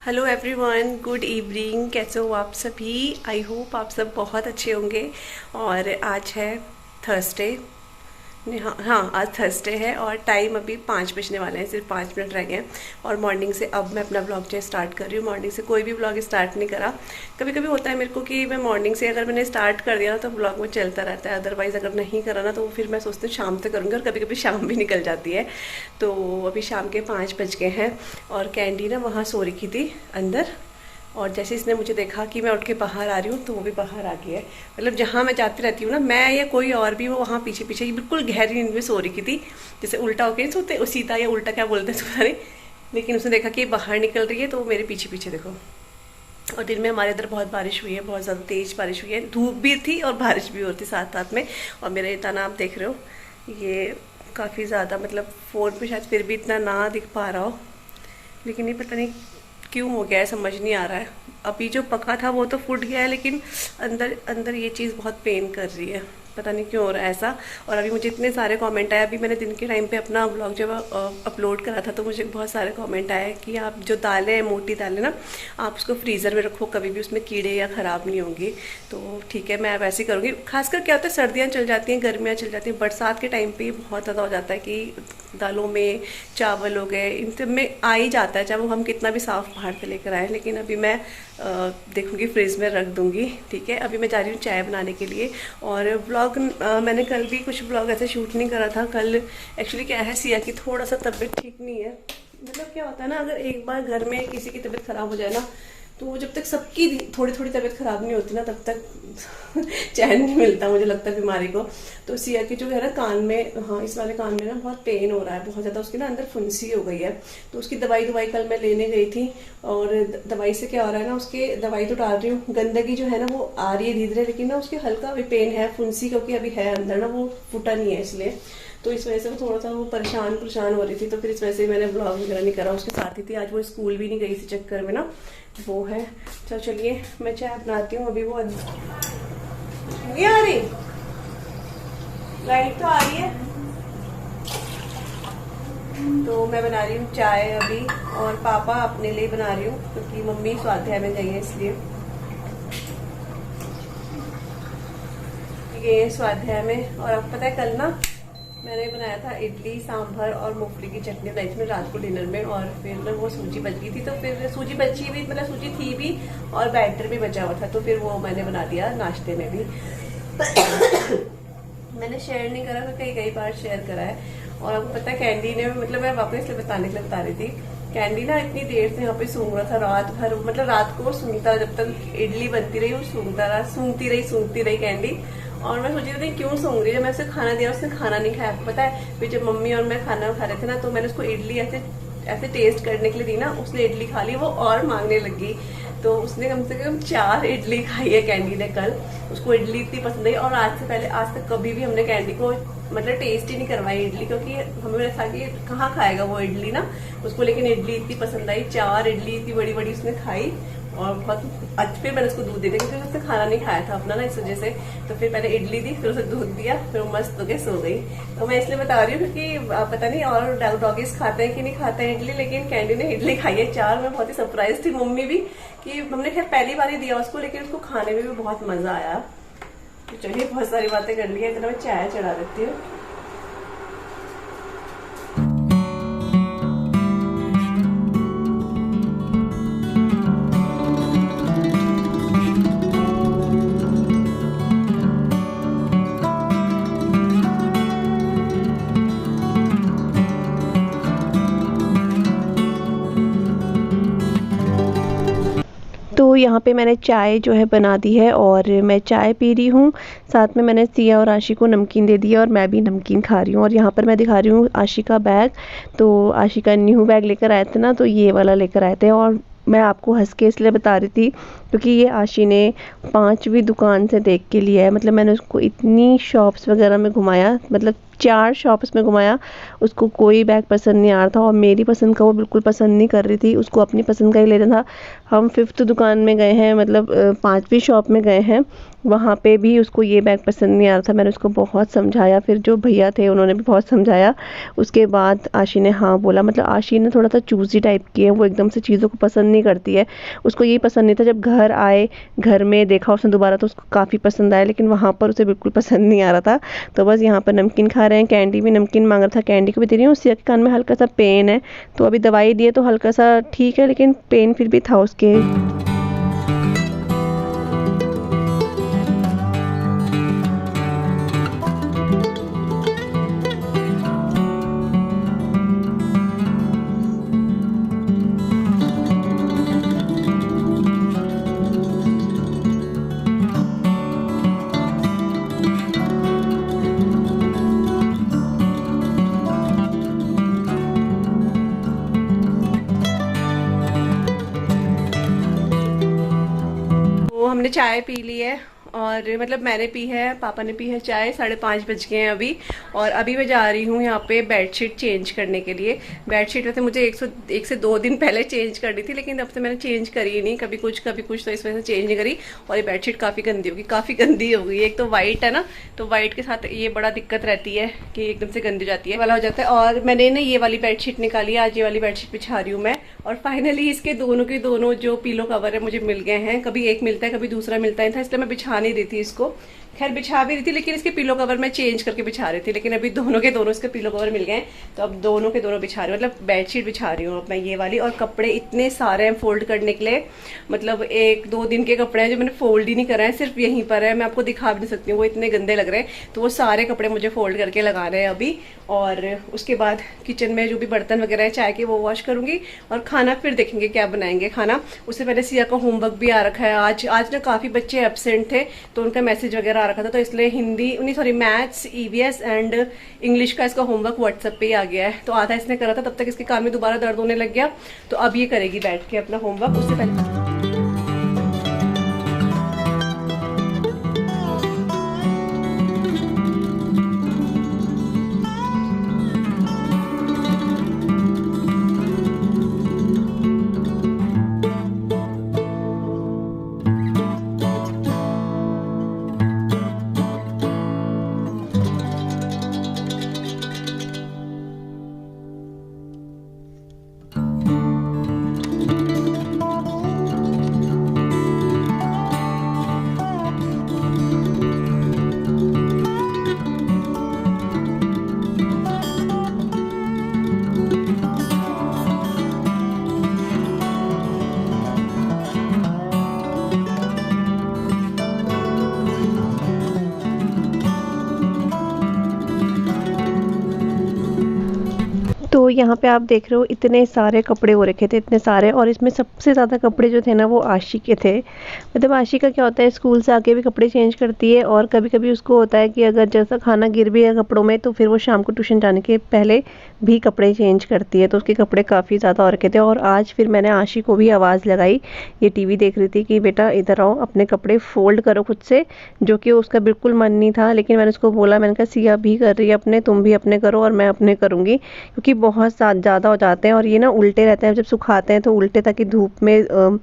Hello everyone, good evening. कैसे हो आप सभी? आई होप आप सब बहुत अच्छे होंगे। और आज है थर्सडे। हाँ हाँ, आज थर्सडे है और टाइम अभी 5 बजने वाले हैं, सिर्फ 5 मिनट रह गए हैं। और मॉर्निंग से अब मैं अपना ब्लॉग जो स्टार्ट कर रही हूँ। मॉर्निंग से कोई भी ब्लॉग स्टार्ट नहीं करा। कभी कभी होता है मेरे को कि मैं मॉर्निंग से अगर मैंने स्टार्ट कर दिया ना तो ब्लॉग में चलता रहता है, अदरवाइज़ अगर नहीं करा ना तो फिर मैं सोचती हूँ शाम तक करूँगी, और कभी कभी शाम भी निकल जाती है। तो अभी शाम के 5 बज गए हैं और कैंडी ना वहाँ सो रखी थी अंदर। और जैसे इसने मुझे देखा कि मैं उठ के बाहर आ रही हूँ तो वो भी बाहर आ गई है। मतलब जहाँ मैं जाती रहती हूँ ना, मैं या कोई और भी, वो वहाँ पीछे पीछे बिल्कुल गहरी नींद में सो रही थी। जैसे उल्टा होके सोते, सीधा या उल्टा क्या बोलते हैं तुम्हारे। लेकिन उसने देखा कि बाहर निकल रही है तो वो मेरे पीछे पीछे देखो। और दिन में हमारे इधर बहुत बारिश हुई है, बहुत ज़्यादा तेज़ बारिश हुई है, धूप भी थी और बारिश भी हो रही थी साथ साथ में। और मेरा ये ताना आप देख रहे हो, ये काफ़ी ज़्यादा, मतलब फ़ोन पे शायद फिर भी इतना ना दिख पा रहा हो, लेकिन ये पता नहीं क्यों हो गया है, समझ नहीं आ रहा है। अभी जो पका था वो तो फूट गया है, लेकिन अंदर अंदर ये चीज़ बहुत पेन कर रही है, पता नहीं क्यों हो रहा है ऐसा। और अभी मुझे इतने सारे कमेंट आए, अभी मैंने दिन के टाइम पे अपना ब्लॉग जब अपलोड करा था तो मुझे बहुत सारे कमेंट आए कि आप जो दालें हैं, मोटी दालें ना, आप उसको फ्रीज़र में रखो, कभी भी उसमें कीड़े या ख़राब नहीं होंगी। तो ठीक है, मैं वैसे ही करूँगी। खासकर क्या होता है, सर्दियाँ चल जाती हैं, गर्मियाँ चल जाती हैं, बरसात के टाइम पे बहुत ज़्यादा हो जाता है कि दालों में, चावल हो गए, इन सब में आ ही जाता है, चाहे वो हम कितना भी साफ़ बाहर से लेकर आए। लेकिन अभी मैं देखूंगी, फ्रिज में रख दूंगी। ठीक है, अभी मैं जा रही हूँ चाय बनाने के लिए। और ब्लॉग मैंने कल भी कुछ ब्लॉग ऐसे शूट नहीं करा था। कल एक्चुअली क्या है, सिया की थोड़ा सा तबीयत ठीक नहीं है। मतलब क्या होता है ना, अगर एक बार घर में किसी की तबीयत खराब हो जाए ना, तो जब तक सबकी थोड़ी थोड़ी तबीयत खराब नहीं होती ना, तब तक चैन नहीं मिलता मुझे लगता है बीमारी को। तो सिया की जो है ना कान में, हाँ इस वाले कान में ना बहुत पेन हो रहा है, बहुत ज़्यादा उसकी ना अंदर फुंसी हो गई है। तो उसकी दवाई कल मैं लेने गई थी। और दवाई से क्या हो रहा है ना, उसके दवाई तो डाल रही हूँ, गंदगी जो है ना वो आ रही है धीरे धीरे, लेकिन ना उसके हल्का भी पेन है, फुंसी क्योंकि अभी है अंदर ना, वो फूटा नहीं है इसलिए। तो इस वजह से वो थोड़ा सा वो परेशान हो रही थी। तो फिर इस वजह से मैंने ब्लॉग वगैरह नहीं करा। उसके साथ ही थी, आज वो स्कूल भी नहीं गई इसी चक्कर में ना, वो है। चलो चलिए मैं चाय बनाती हूँ। अभी वो नहीं आ रही, लाइट तो आ रही है। तो मैं बना रही हूँ चाय अभी, और पापा अपने लिए बना रही हूँ क्योंकि मम्मी स्वाध्याय में गई है इसलिए। ये स्वाध्याय में। और अब पता है कल ना मैंने बनाया था इडली सांभर और मूंगफली की चटनी बनाई थी मैं रात को डिनर में। और फिर ना वो सूजी बच गई थी, तो फिर सूजी बची भी, मतलब सूजी थी भी और बैटर भी बचा हुआ था, तो फिर वो मैंने बना दिया नाश्ते में भी। मैंने शेयर नहीं करा, मैं कई बार शेयर करा है। और आपको पता है कैंडी ने, मतलब मैं वापस इसलिए बताने के लिए बता रही थी, कैंडी ना इतनी देर से यहाँ पे सूंघ रहा था रात भर, मतलब रात को सूंघता रहा, जब तक इडली बनती रही वो सूंघता रहा, सूंघती रही कैंडी। और मैं सोची थी क्यों सूंघ रही है, मैं उसे खाना दिया, उसने खाना नहीं खाया। आपको पता है फिर जब मम्मी और मैं खाना खा रहे थे ना, तो मैंने उसको इडली ऐसे ऐसे टेस्ट करने के लिए दी ना, उसने इडली खा ली, वो और मांगने लगी। तो उसने कम से कम 4 इडली खाई है कैंडी ने कल। उसको इडली इतनी पसंद आई। और आज से पहले, आज तक कभी भी हमने कैंडी को मतलब टेस्ट ही नहीं करवाई इडली, क्योंकि हमें था कि कहाँ खाएगा वो इडली ना उसको। लेकिन इडली इतनी पसंद आई, 4 इडली इतनी बड़ी बड़ी उसने खाई। और बहुत अच्छा, फिर मैंने उसको दूध दे दिया क्योंकि उसने खाना नहीं खाया था अपना ना, इस वजह से। तो फिर मैंने इडली दी, फिर उसे दूध दिया, फिर वो मस्त होकर सो गई। तो मैं इसलिए बता रही हूँ क्योंकि पता नहीं और डॉगीज खाते हैं कि नहीं खाते हैं इडली, लेकिन कैंडी ने इडली खाई है 4। मैं बहुत ही सरप्राइज थी, मम्मी भी, कि हमने खैर पहली बार ही दिया उसको, लेकिन उसको खाने में भी बहुत मजा आया। तो चलिए बहुत सारी बातें कर ली है, इतना मैं चाय चढ़ा देती हूँ। तो यहाँ पे मैंने चाय जो है बना दी है और मैं चाय पी रही हूँ। साथ में मैंने सिया और आशी को नमकीन दे दिया और मैं भी नमकीन खा रही हूँ। और यहाँ पर मैं दिखा रही हूँ आशी का बैग। तो आशी का न्यू बैग लेकर आए थे ना, तो ये वाला लेकर आए थे। और मैं आपको हंस के इसलिए बता रही थी क्योंकि ये आशी ने 5वीं दुकान से देख के लिया है। मतलब मैंने उसको इतनी शॉप्स वगैरह में घुमाया, मतलब 4 शॉप्स में घुमाया, उसको कोई बैग पसंद नहीं आ रहा था और मेरी पसंद का वो बिल्कुल पसंद नहीं कर रही थी, उसको अपनी पसंद का ही लेना था। हम 5th दुकान में गए हैं, मतलब 5वीं शॉप में गए हैं, वहाँ पे भी उसको ये बैग पसंद नहीं आ रहा था। मैंने उसको बहुत समझाया, फिर जो भैया थे उन्होंने भी बहुत समझाया। उसके बाद आशी ने हाँ बोला। मतलब आशी ने थोड़ा सा चूज़ी टाइप की है, वो एकदम से चीज़ों को पसंद नहीं करती है। उसको ये पसंद नहीं था, जब घर आए, घर में देखा उसने दोबारा तो उसको काफ़ी पसंद आया, लेकिन वहाँ पर उसे बिल्कुल पसंद नहीं आ रहा था। तो बस यहाँ पर नमकीन खा रहे हैं, कैंडी भी नमकीन मांग रहा था, कैंडी को भी दे रही हूँ। सिया के कान में हल्का सा पेन है, तो अभी दवाई दिए तो हल्का सा ठीक है, लेकिन पेन फिर भी था उसके। हमने चाय पी ली है, और मतलब मैंने पी है, पापा ने पी है चाय। 5:30 बज गए हैं अभी, और अभी मैं जा रही हूँ यहाँ पे बेडशीट चेंज करने के लिए। बेडशीट वैसे मुझे 1 से 2 दिन पहले चेंज करनी थी, लेकिन अब से मैंने चेंज करी नहीं, कभी कुछ तो इस वजह से चेंज नहीं करी। और ये बेडशीट काफ़ी गंदी हो गई। एक तो वाइट है ना, तो वाइट के साथ ये बड़ा दिक्कत रहती है कि एकदम से गंदी हो जाती है, वाला हो जाता है। और मैंने ना ये वाली बेडशीट निकाली है, आज ये वाली बेडशीट बिछा रही हूँ मैं। और फाइनली इसके दोनों के दोनों जो पिलो कवर है मुझे मिल गए हैं। कभी एक मिलता है, कभी दूसरा मिलता है था, इसलिए मैं बिछा नहीं रही थी इसको। खैर बिछा भी रही थी, लेकिन इसके पिलो कवर मैं चेंज करके बिछा रही थी, लेकिन अभी दोनों के दोनों इसके पिलो कवर मिल गए, तो अब दोनों के दोनों बिछा रही हूँ। मतलब बेडशीट बिछा रही हूँ अब मैं ये वाली। और कपड़े इतने सारे हैं फोल्ड करने के लिए, मतलब 1-2 दिन के कपड़े हैं जो मैंने फोल्ड ही नहीं करा है, सिर्फ यहीं पर है, मैं आपको दिखा भी नहीं सकती हूँ, वो इतने गंदे लग रहे हैं। तो वो सारे कपड़े मुझे फोल्ड करके लगाने हैं अभी। और उसके बाद किचन में जो भी बर्तन वगैरह है चाय के, वो वॉश करूंगी। और खाना फिर देखेंगे क्या बनाएंगे खाना। उससे पहले सिया का होमवर्क भी आ रखा है। आज ना काफ़ी बच्चे एब्सेंट थे, तो उनका मैसेज वगैरह आ रखा था, तो इसलिए मैथ्स, ईवीएस एंड इंग्लिश का इसका होमवर्क व्हाट्सएप पे ही आ गया है। तो आधा इसने करा था, तब तक इसके कान में दोबारा दर्द होने लग गया, तो अब ये करेगी बैठ के अपना होमवर्क। उससे पहले तो यहाँ पे आप देख रहे हो इतने सारे कपड़े हो रखे थे, इतने सारे। और इसमें सबसे ज़्यादा कपड़े जो थे ना वो आशी के थे। मतलब आशी का क्या होता है, स्कूल से आके भी कपड़े चेंज करती है, और कभी कभी उसको होता है कि अगर जैसा खाना गिर भी है कपड़ों में, तो फिर वो शाम को ट्यूशन जाने के पहले भी कपड़े चेंज करती है। तो उसके कपड़े काफ़ी ज़्यादा हो रखे थे। और आज फिर मैंने आशी को भी आवाज़ लगाई, ये टीवी देख रही थी, कि बेटा इधर आओ, अपने कपड़े फोल्ड करो खुद से, जो कि उसका बिल्कुल मन नहीं था। लेकिन मैंने उसको बोला, मैंने कहा सिया भी कर रही है अपने, तुम भी अपने करो और मैं अपने करूँगी, क्योंकि बहुत ज़्यादा हो जाते हैं। और ये ना उल्टे रहते हैं, जब सुखाते हैं तो उल्टे, ताकि धूप में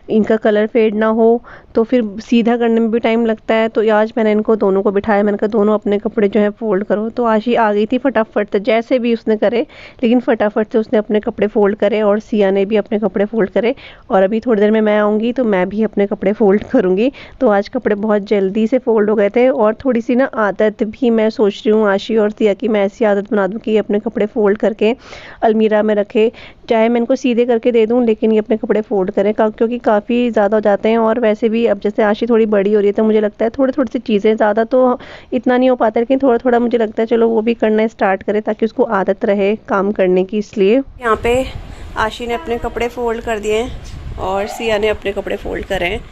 इनका कलर फेड ना हो, तो फिर सीधा करने में भी टाइम लगता है। तो आज मैंने इनको दोनों को बिठाया, मैंने कहा दोनों अपने कपड़े जो है फोल्ड करो। तो आशी आ गई थी फटाफट से, जैसे भी उसने करे, लेकिन फटाफट से उसने अपने कपड़े फोल्ड करे, और सिया ने भी अपने कपड़े फोल्ड करे। और अभी थोड़ी देर में मैं आऊँगी तो मैं भी अपने कपड़े फोल्ड करूँगी। तो आज कपड़े बहुत जल्दी से फोल्ड हो गए थे। और थोड़ी सी ना आदत भी मैं सोच रही हूँ आशी और सिया की, मैं ऐसी आदत बना दूँ कि अपने कपड़े फोल्ड करके अलमीरा में रखे, चाहे मैं इनको सीधे करके दे दूं, लेकिन ये अपने कपड़े फोल्ड करें, क्योंकि काफ़ी ज़्यादा हो जाते हैं। और वैसे भी अब जैसे आशी थोड़ी बड़ी हो रही है, तो मुझे लगता है थोड़ी थोड़ी सी चीज़ें, ज़्यादा तो इतना नहीं हो पाता, लेकिन थोड़ा थोड़ा मुझे लगता है चलो वो भी करना स्टार्ट करे, ताकि उसको आदत रहे काम करने की। इसलिए यहाँ पे आशी ने अपने कपड़े फोल्ड कर दिए हैं, और सिया ने अपने कपड़े फोल्ड करे हैं।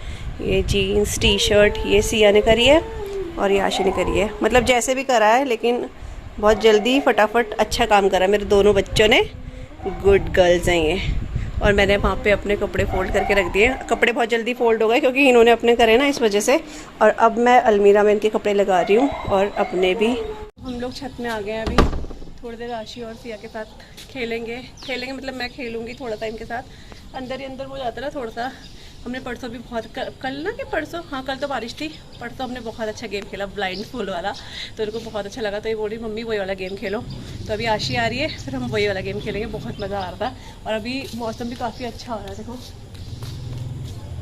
ये जीन्स, टी शर्ट ये सिया ने करी है, और ये आशी ने करी है। मतलब जैसे भी करा है, लेकिन बहुत जल्दी फटाफट अच्छा काम करा मेरे दोनों बच्चों ने। गुड गर्ल्स हैं ये। और मैंने वहाँ पे अपने कपड़े फोल्ड करके रख दिए। कपड़े बहुत जल्दी फोल्ड हो गए, क्योंकि इन्होंने अपने करे ना, इस वजह से। और अब मैं अलमीरा में इनके कपड़े लगा रही हूँ, और अपने भी। हम लोग छत में आ गए हैं अभी। थोड़ी देर आशी और सिया के साथ खेलेंगे मतलब मैं खेलूँगी थोड़ा टाइम के साथ। अंदर ही अंदर हो जाता है ना थोड़ा सा। हमने परसों भी बहुत कल ना कि परसों, हाँ कल तो बारिश थी, परसों हमने बहुत अच्छा गेम खेला ब्लाइंड फुल वाला, तो उनको बहुत अच्छा लगा। तो ये बोल रही मम्मी वही वाला गेम खेलो। तो अभी आशी आ रही है, फिर हम वही वाला गेम खेलेंगे। बहुत मज़ा आ रहा था और अभी मौसम भी काफ़ी अच्छा हो रहा है। देखो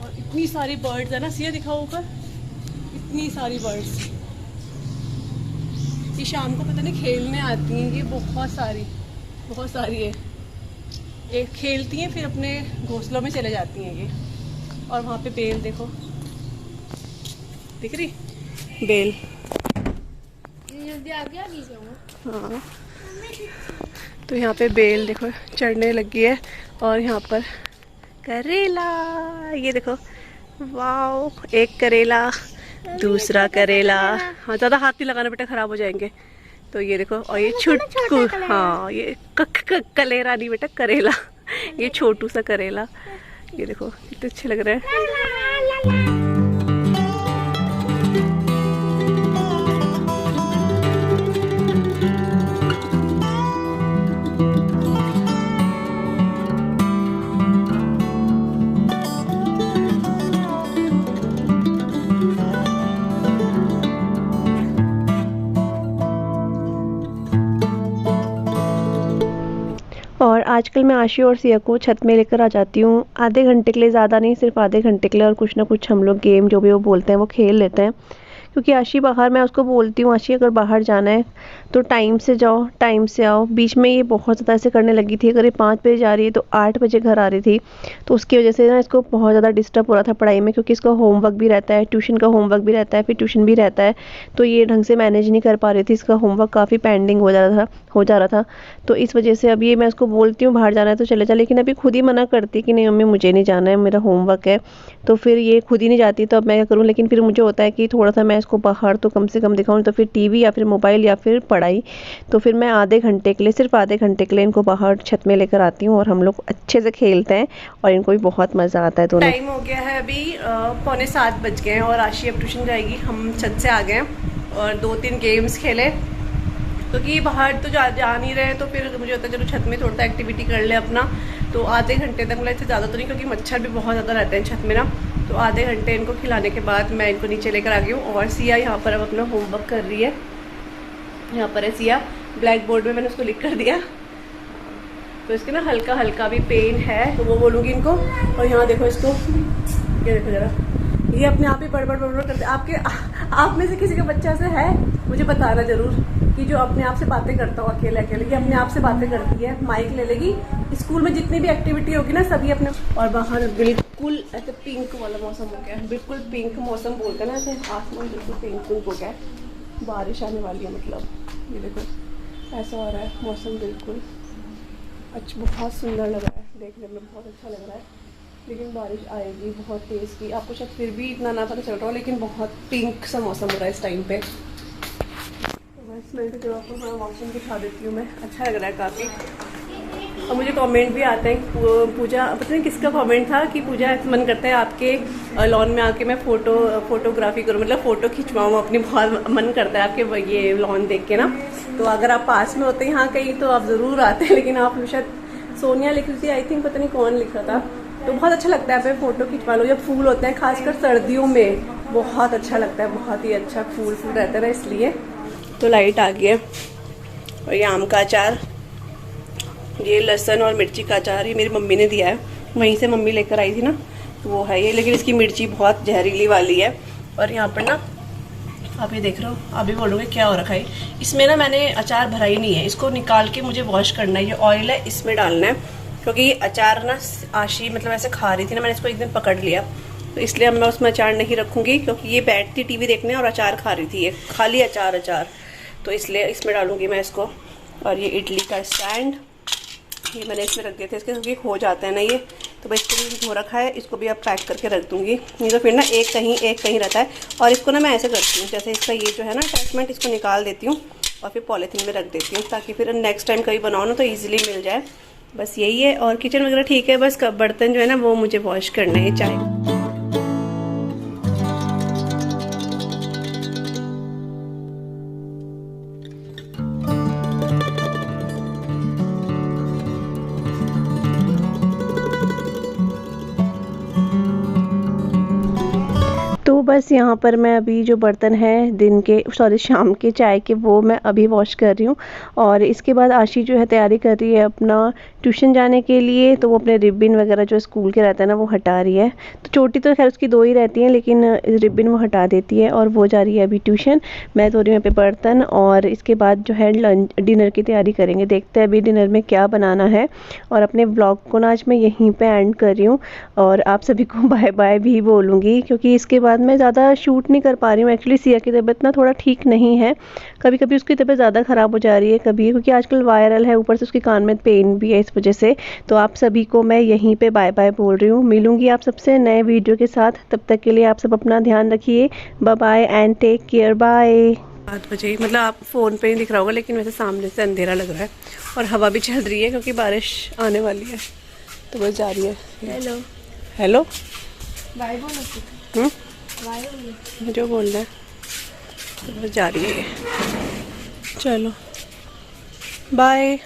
और इतनी सारी बर्ड्स है ना, सिया दिखाओ ऊपर, इतनी सारी बर्ड्स। ये शाम को पता नहीं खेलने आती हैं, ये बहुत सारी है। ये खेलती हैं फिर अपने घोंसलों में चले जाती हैं ये। और वहाँ पे बेल देखो, दिख रही बेल। हाँ तो यहाँ पे बेल देखो चढ़ने लगी है। और यहाँ पर करेला, ये देखो, वाओ, एक करेला, दूसरा करेला। हाँ ज़्यादा हाथ नहीं लगाना बेटा, ख़राब हो जाएंगे। तो ये देखो, और ये छुटकू, हाँ ये कलेरा नहीं बेटा, करेला। ये छोटू सा करेला, ये देखो कितने अच्छे लग रहे हैं। और आजकल मैं आशी और सिया को छत में लेकर आ जाती हूँ आधे घंटे के लिए, ज़्यादा नहीं, सिर्फ आधे घंटे के लिए। और कुछ ना कुछ हम लोग गेम जो भी वो बोलते हैं वो खेल लेते हैं। क्योंकि आशी बाहर, मैं उसको बोलती हूँ आशी अगर बाहर जाना है तो टाइम से जाओ, टाइम से आओ। बीच में ये बहुत ज़्यादा ऐसे करने लगी थी, अगर ये 5 बजे जा रही है तो 8 बजे घर आ रही थी। तो उसकी वजह से ना इसको बहुत ज़्यादा डिस्टर्ब हो रहा था पढ़ाई में, क्योंकि इसका होमवर्क भी रहता है, ट्यूशन का होमवर्क भी रहता है, फिर ट्यूशन भी रहता है। तो ये ढंग से मैनेज नहीं कर पा रही थी, इसका होमवर्क काफ़ी पेंडिंग हो जा रहा था। तो इस वजह से अभी मैं उसको बोलती हूँ बाहर जाना है तो चले जा, लेकिन अभी खुद ही मना करती है कि नहीं मम्मी मुझे नहीं जाना है, मेरा होमवर्क है। तो फिर ये खुद ही नहीं जाती, तो अब मैं क्या करूँ। लेकिन फिर मुझे होता है कि थोड़ा सा मैं इसको बाहर तो कम से कम दिखाऊँ, तो फिर टीवी या फिर मोबाइल या फिर पढ़ाई। तो फिर मैं आधे घंटे के लिए, सिर्फ आधे घंटे के लिए इनको बाहर छत में लेकर आती हूँ और हम लोग अच्छे से खेलते हैं और इनको भी बहुत मज़ा आता है दोनों। टाइम हो गया है अभी 6:45 बज गए हैं और आशी अब ट्यूशन जाएगी। हम छत से आ गए और 2-3 गेम्स खेले, क्योंकि बाहर तो जा नहीं रहे। तो फिर मुझे होता है चलो छत में थोड़ा सा एक्टिविटी कर ले अपना। तो आधे घंटे तक, मतलब इससे ज़्यादा तो नहीं, क्योंकि मच्छर भी बहुत ज़्यादा रहते हैं छत में ना। तो आधे घंटे इनको खिलाने के बाद मैं इनको नीचे लेकर आ गई हूँ। और सिया यहाँ पर अब अपना होमवर्क कर रही है। यहाँ पर है सिया, ब्लैक बोर्ड में मैंने उसको लिख कर दिया। तो इसके ना हल्का हल्का भी पेन है, तो वो बोलूँगी इनको। और यहाँ देखो इसको, ये देखो ज़रा, ये अपने आप ही बड़बड़ करते। आप में से किसी का बच्चा से है, मुझे बताना जरूर, कि जो अपने आप से बातें करता हो अकेले अकेले। ये अपने आप से बातें करती है, माइक ले लेगी, स्कूल में जितनी भी एक्टिविटी होगी ना सभी अपने। और बाहर बिल्कुल ऐसे पिंक वाला मौसम हो गया है, बिल्कुल पिंक मौसम बोलते हैं ना, ऐसे आसमान बिल्कुल पिंक हो गया है, बारिश आने वाली है मतलब। ये देखो ऐसा हो रहा है मौसम, बिल्कुल अच्छा, बहुत सुंदर लग रहा है, देखने में बहुत अच्छा लग रहा है। लेकिन बारिश आएगी बहुत तेज़ की, आपको शायद फिर भी इतना ना पता चल रहा हो, लेकिन बहुत पिंक सा मौसम हो रहा है इस टाइम पे। तो बस मैं तो आपको थोड़ा मौसम दिखा देती हूँ मैं, अच्छा लग रहा है काफ़ी। और मुझे कमेंट भी आते हैं, पूजा, पता नहीं किसका कमेंट था कि पूजा मन करता है आपके लॉन में आके मैं फोटोग्राफी करूँ, मतलब फ़ोटो खिंचवाऊँ अपनी, बहुत मन करता है आपके ये लॉन देख के ना। तो अगर आप पास में होते हैं यहाँ कहीं तो आप ज़रूर आते हैं, लेकिन आप शायद सोनिया लिख रही थी, आई थिंक, पता नहीं कौन लिख रहा था। तो बहुत अच्छा लगता है पे फ़ोटो खिंचवा लो, जब फूल होते हैं, खासकर सर्दियों में बहुत अच्छा लगता है, बहुत ही अच्छा फूल रहता है ना, इसलिए। तो लाइट आ गई है। और ये आम का अचार, ये लहसुन और मिर्ची का अचार, ये मेरी मम्मी ने दिया है, वहीं से मम्मी लेकर आई थी ना, तो वो है ये। लेकिन इसकी मिर्ची बहुत जहरीली वाली है। और यहाँ पर ना आप ये देख रहे हो, अभी बोलोगे क्या हो रखा है इसमें ना, मैंने अचार भरा ही नहीं है, इसको निकाल के मुझे वॉश करना है। ये ऑयल है, इसमें डालना है, क्योंकि ये अचार ना आशी मतलब ऐसे खा रही थी ना, मैंने इसको एक दिन पकड़ लिया, तो इसलिए अब मैं उसमें अचार नहीं रखूँगी, क्योंकि ये बैठती टीवी देखने और अचार खा रही थी, ये खाली अचार, तो इसलिए इसमें डालूँगी मैं इसको। और ये इडली का स्टैंड, ये मैंने इसमें रख दिए थे, इसके क्योंकि हो जाता है ना ये, तो मैं इसको भी धो रखा है, इसको भी अब पैक करके रख दूँगी, नहीं तो फिर ना एक कहीं रहता है। और इसको ना मैं ऐसे करती हूँ, जैसे इसका ये जो है ना अटैचमेंट, इसको निकाल देती हूँ और फिर पॉलीथीन में रख देती हूँ, ताकि फिर नेक्स्ट टाइम कभी बनाओ ना तो ईजिली मिल जाए। बस यही है। और किचन वगैरह ठीक है, बस बर्तन जो है ना वो मुझे वॉश करने हैं, चाय। बस यहाँ पर मैं अभी जो बर्तन हैं दिन के शाम के चाय के, वो मैं अभी वॉश कर रही हूँ। और इसके बाद आशी जो है तैयारी कर रही है अपना ट्यूशन जाने के लिए, तो वो अपने रिबन वगैरह जो स्कूल के रहता है ना वो हटा रही है। तो चोटी तो खैर उसकी 2 ही रहती हैं, लेकिन रिबन वो हटा देती है और वो जा रही है अभी ट्यूशन। मैं धो रही हूँ यहाँ पे बर्तन, और इसके बाद जो है लंच डिनर की तैयारी करेंगे। देखते हैं अभी डिनर में क्या बनाना है। और अपने ब्लॉग को ना आज मैं यहीं पे एंड कर रही हूँ, और आप सभी को बाय बाय भी बोलूँगी, क्योंकि इसके बाद मैं ज़्यादा शूट नहीं कर पा रही हूँ। एक्चुअली सिया की तबीयत ना थोड़ा ठीक नहीं है, कभी कभी उसकी तबीयत ज़्यादा ख़राब हो जा रही है कभी, क्योंकि आजकल वायरल है, ऊपर से उसके कान में पेन भी है इस वजह से। तो आप सभी को मैं यहीं पे बाय बाय बोल रही हूँ। मिलूंगी आप सबसे नए वीडियो के साथ, तब तक के लिए आप सब अपना ध्यान रखिए। Bye bye and take care, bye. 7 बजे, मतलब आप फ़ोन पे नहीं दिख रहा होगा, लेकिन वैसे सामने से अंधेरा लग रहा है और हवा भी चल रही है क्योंकि बारिश आने वाली है, तो बस जा रही है। हेलो हेलो, बाय बोलो। जो बोल रहे हैं, तो बस जा रही है। चलो बाय।